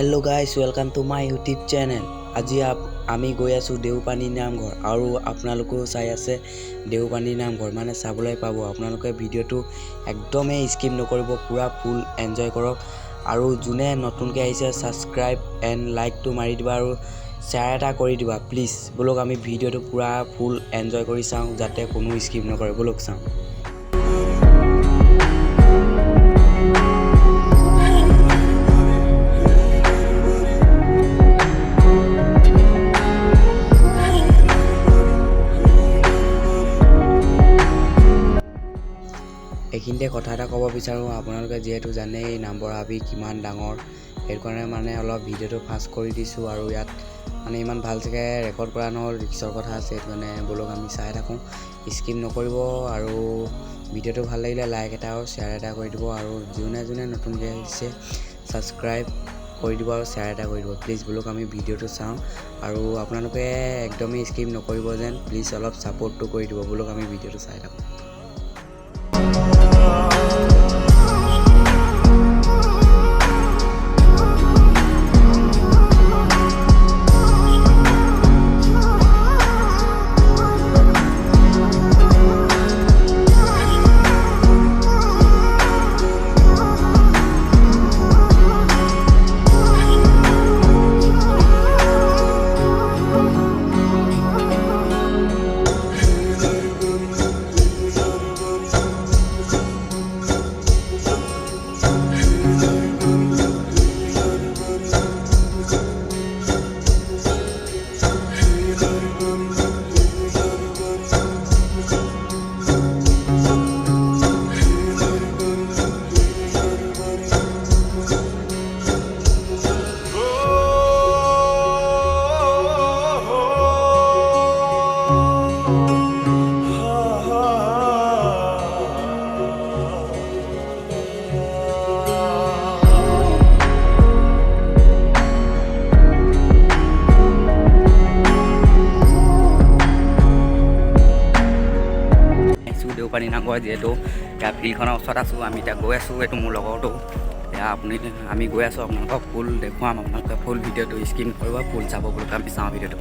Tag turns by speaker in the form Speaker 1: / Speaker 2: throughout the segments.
Speaker 1: Hello guys, welcome to my YouTube channel. আজি আমি গৈ আছো দেওপানী নামঘৰ আৰু আপোনালোকেও চাই আছে দেওপানী নামঘৰ মানে চাবলৈ পাব। আপোনালোকে ভিডিঅ'টো একদমেই স্কিপ নকৰিব, পুৰা ফুল এনজয় কৰক আৰু যোনে নতুনকৈ আহিছে সাবস্ক্ৰাইব এণ্ড লাইকটো মাৰি দিবা আৰু শ্বেয়াৰ এটা কৰি দিবা প্লিজ। বলক আমি ভিডিঅ'টো পুৰা ফুল এনজয় কৰি চাওঁ, যাতে কোনো স্কিপ নকৰে। বলক চাওঁ। এইখিনিতে কথা এটা ক'ব বিচাৰোঁ, আপোনালোকে যিহেতু জানেই নামবৰ হাবি কিমান ডাঙৰ, সেইটো কাৰণে মানে অলপ ভিডিঅ'টো ফাষ্ট কৰি দিছোঁ আৰু ইয়াত মানে ইমান ভাল চাগে ৰেকৰ্ড কৰা নহ'ল, ৰিক্সৰ কথা আছে, সেইটো কাৰণে বলক আমি চাই থাকোঁ, স্কিপ নকৰিব আৰু ভিডিঅ'টো ভাল লাগিলে লাইক এটা আৰু শ্বেয়াৰ এটা কৰি দিব আৰু যোনে যোনে নতুনকৈ আহিছে ছাবস্ক্ৰাইব কৰি দিব আৰু শ্বেয়াৰ এটা কৰি দিব প্লিজ। বলক আমি ভিডিঅ'টো চাওঁ আৰু আপোনালোকে একদমেই স্কিপ নকৰিব যেন প্লিজ, অলপ ছাপোৰ্টটো কৰি দিব। বলক আমি ভিডিঅ'টো চাই থাকোঁ। দেওপানী নামঘৰ যিহেতু এতিয়া ফিল্ডখনৰ ওচৰত আছোঁ, আমি এতিয়া গৈ আছোঁ, এইটো মোৰ লগৰটো। এতিয়া আমি গৈ আছোঁ, আপোনালোকক ফুল দেখুৱাম, আপোনালোকে ফুল ভিডিঅ'টো স্কিপ কৰিব, ফুল চাব। বুলি আমি চাওঁ ভিডিঅ'টো।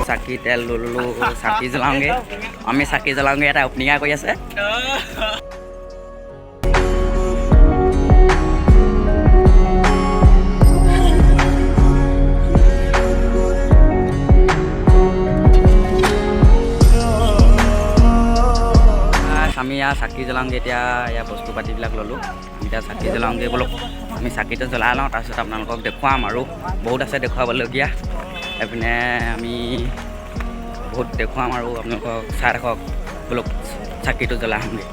Speaker 1: চাকি তেল ললোঁ, চাকি জ্বলাওঁগৈ, আমি চাকি জ্বলাওঁগৈ, এটা অপেনিঙা কৰি আছে। আমি ইয়াৰ চাকি জ্বলাওঁগৈ, এতিয়া ইয়াৰ বস্তু পাতিবিলাক ল'লোঁ, আমি এতিয়া চাকি জ্বলাওঁগৈ। বলক আমি চাকিটো জ্বলাই লওঁ, তাৰপিছত আপোনালোকক দেখুৱাম আৰু বহুত আছে দেখুৱাবলগীয়া। এইপিনে আমি বহুত দেখুৱাম আৰু আপোনালোকক চাই থাকক। বলক চাকিটো জ্বলাই আহোঁগৈ।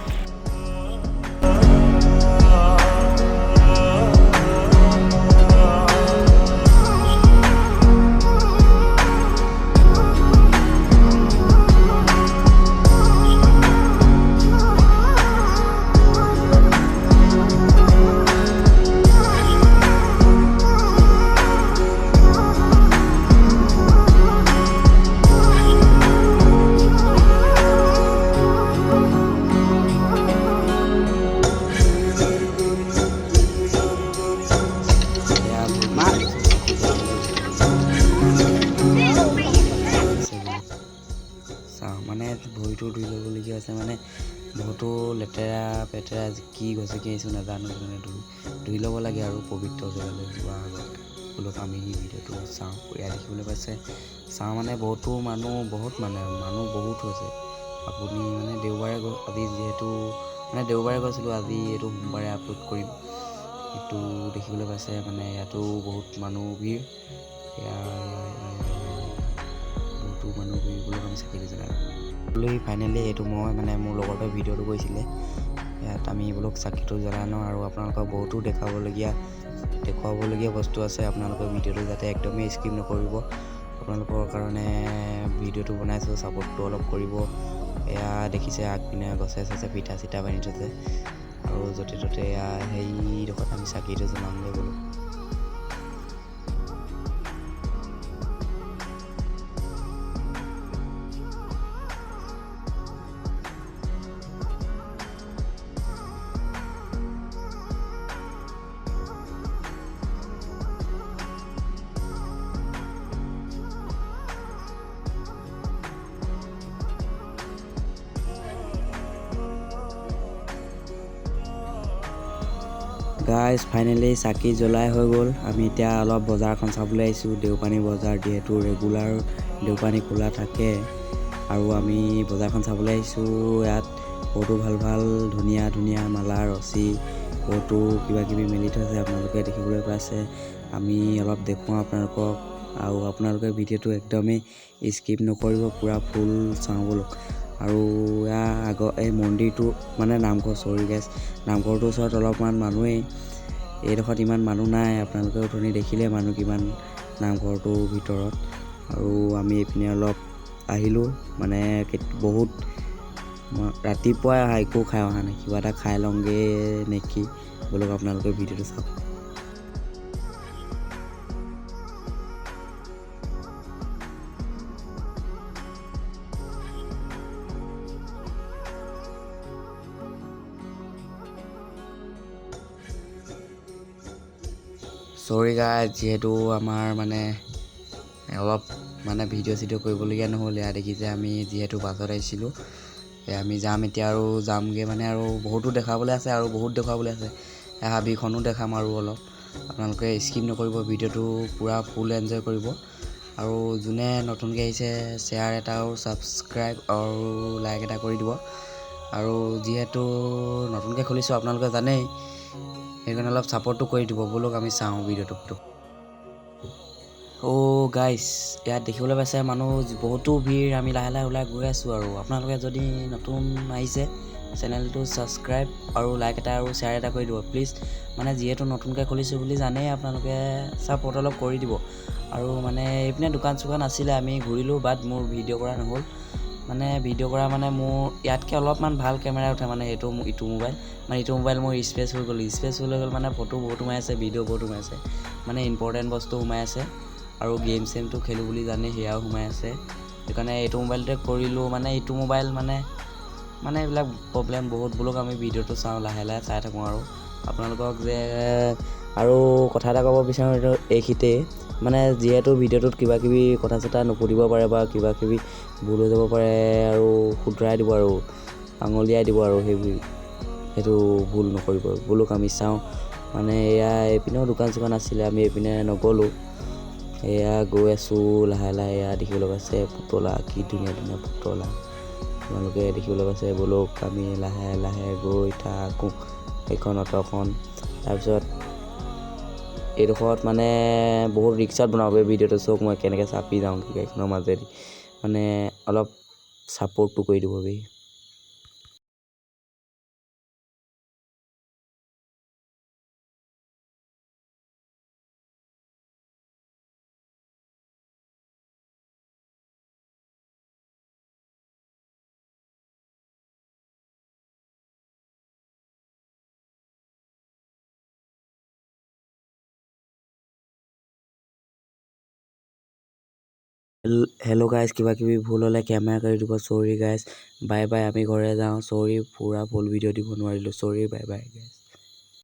Speaker 1: মানে ভৰিটো ধুই ল'বলগীয়া আছে, মানে বহুতো লেতেৰা পেতেৰা কি গছে কি আহিছোঁ নাজানো, মানে ধুই ল'ব লাগে আৰু পবিত্ৰ জেগালৈ যোৱাৰ আগত। বোলক আমি ভিডিঅ'টো চাওঁ। ইয়াত দেখিবলৈ পাইছে চাওঁ মানে বহুতো মানুহ, মানুহ বহুত হৈছে। আপুনি মানে দেওবাৰে আজি যিহেতু মানে দেওবাৰে গৈছিলোঁ, আজি এইটো সোমবাৰে আপলোড কৰিম। এইটো দেখিবলৈ পাইছে মানে ইয়াতো বহুত মানুহ ভিৰ, বহুতো মানুহ ভিৰ বুলি আমি চাকিটো জ্বলাই ফাইনেলি এইটো মই মানে মোৰ লগৰটোৱে ভিডিঅ'টো কৰিছিলে। ইয়াত আমি এইবোৰক চাকিটো জ্বলাই লওঁ আৰু আপোনালোকক বহুতো দেখুৱাবলগীয়া বস্তু আছে। আপোনালোকৰ ভিডিঅ'টো যাতে একদমেই স্কিপ নকৰিব। আপোনালোকৰ কাৰণে ভিডিঅ'টো বনাইছোঁ, ছাপোৰ্টটো অলপ কৰিব। এয়া দেখিছে আগপিনে গছে চছে পিঠা চিঠা বান্ধি থৈছে আৰু য'তে ত'তে এয়া সেইডোখৰত আমি চাকিটো জ্বলামগৈ বোলো। গাইজ ফাইনেলি চাকি জ্বলাই হৈ গ'ল। আমি এতিয়া অলপ বজাৰখন চাবলৈ আহিছোঁ, দেওপানী বজাৰ, যিহেতু ৰেগুলাৰ দেওপানী খোলা থাকে আৰু আমি বজাৰখন চাবলৈ আহিছোঁ। ইয়াত বহুতো ভাল ভাল ধুনীয়া ধুনীয়া মালা ৰছী বহুতো কিবা কিবি মেলি থৈছে, আপোনালোকে দেখিবলৈ পাইছে। আমি অলপ দেখুৱাওঁ আপোনালোকক আৰু আপোনালোকে ভিডিঅ'টো একদমেই স্কিপ নকৰিব, পূৰা ফুল চাওঁ বলক। আৰু ইয়াৰ এই মন্দিৰটো মানে নামঘৰ, চৰি গাইজ, নামঘৰটোৰ ওচৰত অলপমান মানুহেই, এইডোখৰত ইমান মানুহ নাই। আপোনালোকে অথনি দেখিলে মানুহ কিমান নামঘৰটোৰ ভিতৰত। আৰু আমি এইপিনে অলপ আহিলোঁ, মানে বহুত ৰাতিপুৱাই অহা, একো খাই অহা নাই, কিবা এটা খাই লওঁগৈ নেকি বোলক। আপোনালোকে ভিডিঅ'টো চাওক। চৰি গাইজ, যিহেতু আমাৰ মানে অলপ মানে ভিডিঅ' চিডিঅ' কৰিবলগীয়া নহ'ল। এয়া দেখিছে আমি যিহেতু বাছত আহিছিলোঁ, আমি যাম এতিয়া আৰু যামগৈ মানে আৰু বহুতো দেখাবলৈ আছে আৰু বহুত দেখুৱাবলৈ আছে। হাবিখনো দেখাম আৰু অলপ, আপোনালোকে স্কিপ নকৰিব, ভিডিঅ'টো পূৰা ফুল এনজয় কৰিব। আৰু যোনে নতুনকৈ আহিছে শ্বেয়াৰ এটা আৰু ছাবস্ক্ৰাইব আৰু লাইক এটা কৰি দিব। আৰু যিহেতু নতুনকৈ খুলিছোঁ আপোনালোকে জানেই, সেইকাৰণে অলপ ছাপোৰ্টটো কৰি দিব বোলক। আমি চাওঁ ভিডিঅ'টো। গাইজ, ইয়াত দেখিবলৈ পাইছে মানুহ বহুতো ভিৰ। আমি লাহে লাহে ওলাই গৈ আছোঁ আৰু আপোনালোকে যদি নতুন আহিছে চেনেলটো ছাবস্ক্ৰাইব আৰু লাইক এটা আৰু শ্বেয়াৰ এটা কৰি দিব প্লিজ। মানে যিহেতু নতুনকৈ খুলিছোঁ বুলি জানেই, আপোনালোকে ছাপোৰ্ট অলপ কৰি দিব। আৰু মানে এইপিনে দোকান চোকান আছিলে, আমি ঘূৰিলোঁ, বাট মোৰ ভিডিঅ' কৰা নহ'ল। মানে ভিডিঅ' কৰা মানে মোৰ ইয়াতকৈ অলপমান ভাল কেমেৰা উঠে, মানে ইটো মোবাইল মোৰ স্পেচ হৈ গ'ল মানে ফটো বহুত সোমাই আছে, ভিডিঅ' বহুত সোমাই আছে, মানে ইম্পৰ্টেণ্ট বস্তু সোমাই আছে। আৰু গেম চেমটো খেলোঁ বুলি জানে, সেয়াও সোমাই আছে। সেইকাৰণে এইটো মোবাইলতে কৰিলোঁ, মানে এইটো মোবাইল মানে এইবিলাক প্ৰব্লেম বহুত বোলক। আমি ভিডিঅ'টো চাওঁ, লাহে লাহে চাই থাকোঁ। আৰু আপোনালোকক যে আৰু কথা এটা ক'ব বিচাৰোঁ, এইটো এইখিনিতেই, মানে যিহেতু ভিডিঅ'টোত কিবা কিবি কথা চথা নুফুটিব পাৰে বা কিবা কিবি ভুল হৈ যাব পাৰে, আৰু শুধৰাই দিব আৰু আঙুলিয়াই দিব, আৰু সেইটো ভুল নকৰিব বোলক। আমি চাওঁ মানে এয়া এইপিনেও দোকান চোকান আছিলে, আমি এইপিনে নগ'লোঁ। এয়া গৈ আছোঁ লাহে লাহে। এয়া দেখিবলৈ পাইছে পুতলা, কি ধুনীয়া ধুনীয়া পুতলা আপোনালোকে দেখিবলৈ পাইছে বোলক। আমি লাহে লাহে গৈ থাকোঁ এইখন অট'খন। তাৰপিছত এইডোখৰত মানে বহুত ৰিক্সাত বনাব পাৰি ভিডিঅ'টো, চাওক মই কেনেকৈ চাপি যাওঁ গাড়ীখনৰ মাজেদি, মানে অলপ ছাপোৰ্টটো কৰি দিব পাৰি। হেল্ল' গাইজ, কিবা কিবি ভুল হ'লে কেমেৰা কৰি দিব, চৰি গাইজ। বাই বাই, আমি ঘৰলৈ যাওঁ। চৰি, পূৰা ফুল ভিডিঅ' দিব নোৱাৰিলোঁ, চৰি, বাই বাই গাইজ।